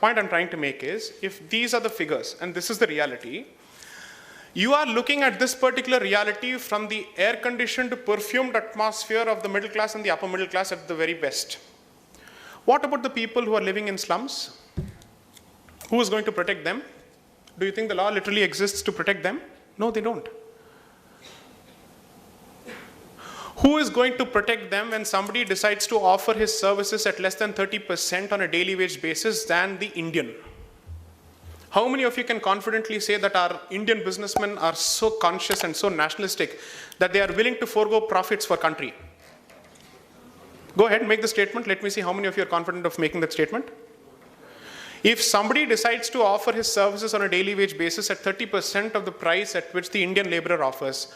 point I'm trying to make is, if these are the figures and this is the reality, you are looking at this particular reality from the air-conditioned, perfumed atmosphere of the middle class and the upper middle class at the very best. What about the people who are living in slums? Who is going to protect them? Do you think the law literally exists to protect them? No, they don't. Who is going to protect them when somebody decides to offer his services at less than 30% on a daily wage basis than the Indian? How many of you can confidently say that our Indian businessmen are so conscious and so nationalistic that they are willing to forego profits for country? Go ahead, make the statement. Let me see how many of you are confident of making that statement. If somebody decides to offer his services on a daily wage basis at 30% of the price at which the Indian laborer offers,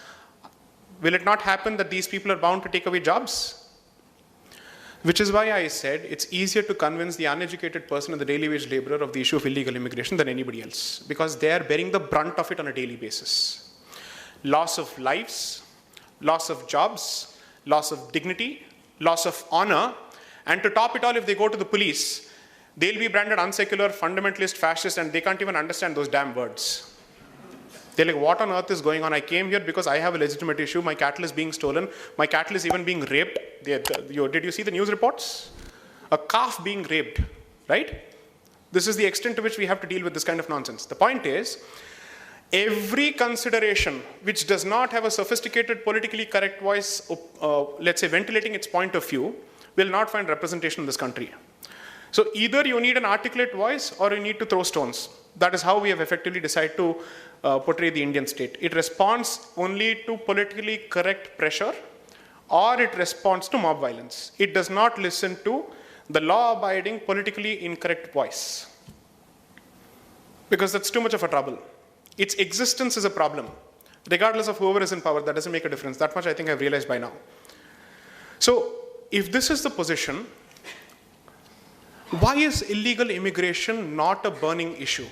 will it not happen that these people are bound to take away jobs? Which is why I said it's easier to convince the uneducated person and the daily wage laborer of the issue of illegal immigration than anybody else, because they are bearing the brunt of it on a daily basis. Loss of lives, loss of jobs, loss of dignity, loss of honor, and to top it all, if they go to the police, they'll be branded unsecular, fundamentalist, fascist, and they can't even understand those damn words. They're like, what on earth is going on? I came here because I have a legitimate issue. My cattle is being stolen. My cattle is even being raped. Did you see the news reports? A calf being raped, right? This is the extent to which we have to deal with this kind of nonsense. The point is, every consideration which does not have a sophisticated, politically correct voice, let's say ventilating its point of view, will not find representation in this country. So either you need an articulate voice or you need to throw stones. That is how we have effectively decided to portray the Indian state. It responds only to politically correct pressure, or it responds to mob violence. It does not listen to the law-abiding, politically incorrect voice, because that's too much of a trouble. Its existence is a problem. Regardless of whoever is in power, that doesn't make a difference. That much I think I've realized by now. So if this is the position, why is illegal immigration not a burning issue?